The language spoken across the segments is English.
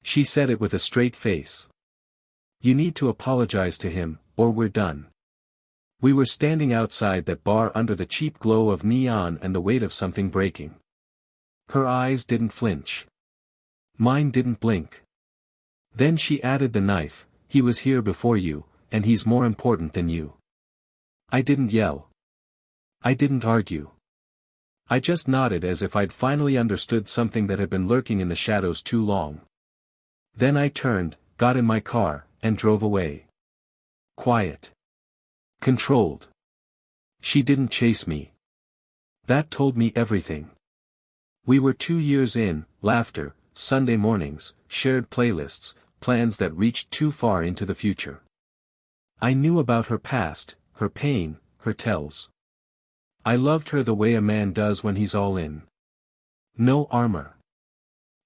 She said it with a straight face. You need to apologize to him, or we're done. We were standing outside that bar under the cheap glow of neon and the weight of something breaking. Her eyes didn't flinch. Mine didn't blink. Then she added the knife, he was here before you, and he's more important than you. I didn't yell. I didn't argue. I just nodded as if I'd finally understood something that had been lurking in the shadows too long. Then I turned, got in my car, and drove away. Quiet. Controlled. She didn't chase me. That told me everything. We were 2 years in, laughter, Sunday mornings, shared playlists, plans that reached too far into the future. I knew about her past, her pain, her tells. I loved her the way a man does when he's all in. No armor.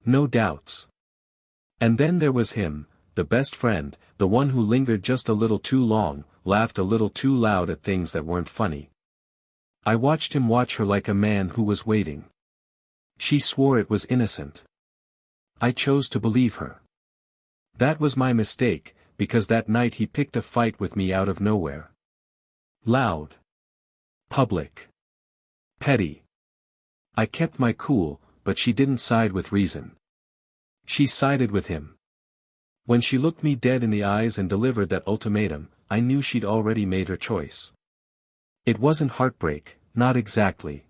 No doubts. And then there was him, the best friend, the one who lingered just a little too long, laughed a little too loud at things that weren't funny. I watched him watch her like a man who was waiting. She swore it was innocent. I chose to believe her. That was my mistake, because that night he picked a fight with me out of nowhere. Loud. Public. Petty. I kept my cool, but she didn't side with reason. She sided with him. When she looked me dead in the eyes and delivered that ultimatum, I knew she'd already made her choice. It wasn't heartbreak, not exactly.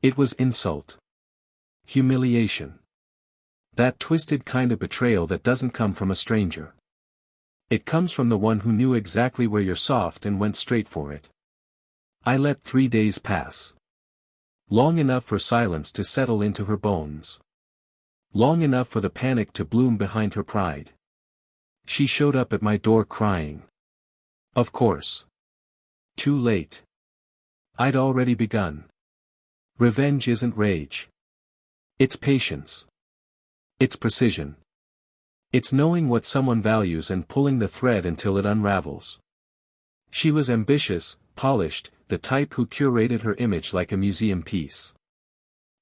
It was insult. Humiliation. That twisted kind of betrayal that doesn't come from a stranger. It comes from the one who knew exactly where you're soft and went straight for it. I let 3 days pass. Long enough for silence to settle into her bones. Long enough for the panic to bloom behind her pride. She showed up at my door crying. Of course. Too late. I'd already begun. Revenge isn't rage. It's patience. It's precision. It's knowing what someone values and pulling the thread until it unravels. She was ambitious, polished, the type who curated her image like a museum piece.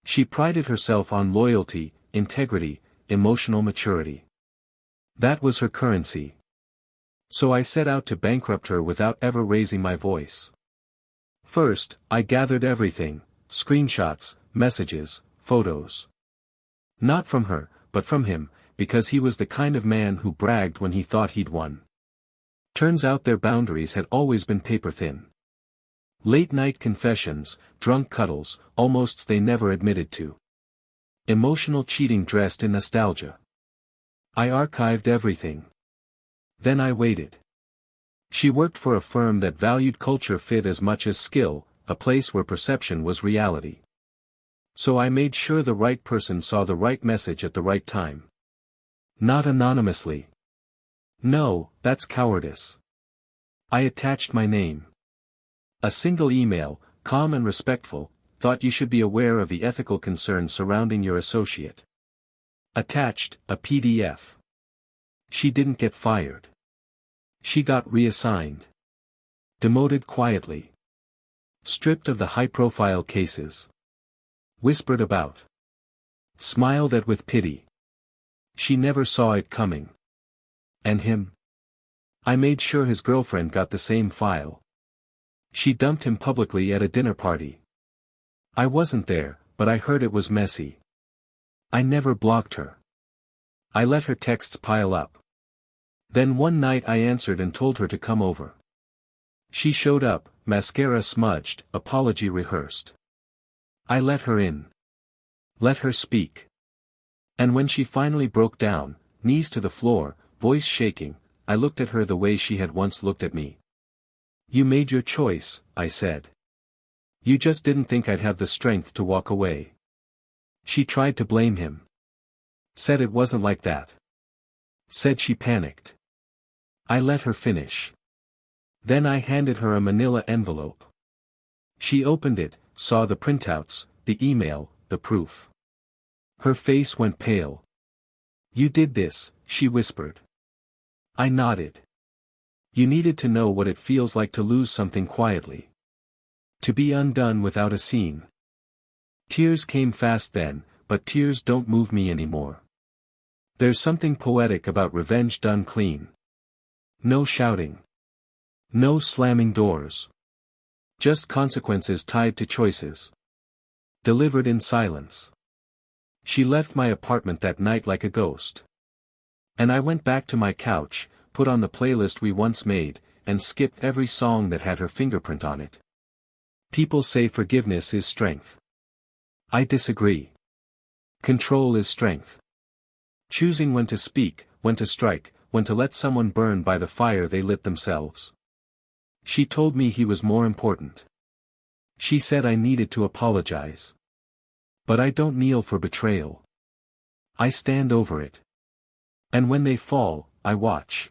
She prided herself on loyalty, integrity, emotional maturity. That was her currency. So I set out to bankrupt her without ever raising my voice. First, I gathered everything, screenshots, messages, photos. Not from her, but from him, because he was the kind of man who bragged when he thought he'd won. Turns out their boundaries had always been paper-thin. Late-night confessions, drunk cuddles, almosts they never admitted to. Emotional cheating dressed in nostalgia. I archived everything. Then I waited. She worked for a firm that valued culture fit as much as skill, a place where perception was reality. So I made sure the right person saw the right message at the right time. Not anonymously. No, that's cowardice. I attached my name. A single email, calm and respectful, thought you should be aware of the ethical concerns surrounding your associate. Attached, a PDF. She didn't get fired. She got reassigned. Demoted quietly. Stripped of the high-profile cases. Whispered about. Smiled at with pity. She never saw it coming. And him? I made sure his girlfriend got the same file. She dumped him publicly at a dinner party. I wasn't there, but I heard it was messy. I never blocked her. I let her texts pile up. Then one night I answered and told her to come over. She showed up, mascara smudged, apology rehearsed. I let her in. Let her speak. And when she finally broke down, knees to the floor, voice shaking, I looked at her the way she had once looked at me. You made your choice, I said. You just didn't think I'd have the strength to walk away. She tried to blame him. Said it wasn't like that. Said she panicked. I let her finish. Then I handed her a manila envelope. She opened it, saw the printouts, the email, the proof. Her face went pale. You did this, she whispered. I nodded. You needed to know what it feels like to lose something quietly. To be undone without a scene. Tears came fast then, but tears don't move me anymore. There's something poetic about revenge done clean. No shouting. No slamming doors. Just consequences tied to choices. Delivered in silence. She left my apartment that night like a ghost. And I went back to my couch, put on the playlist we once made, and skipped every song that had her fingerprint on it. People say forgiveness is strength. I disagree. Control is strength. Choosing when to speak, when to strike, when to let someone burn by the fire they lit themselves. She told me he was more important. She said I needed to apologize. But I don't kneel for betrayal. I stand over it. And when they fall, I watch.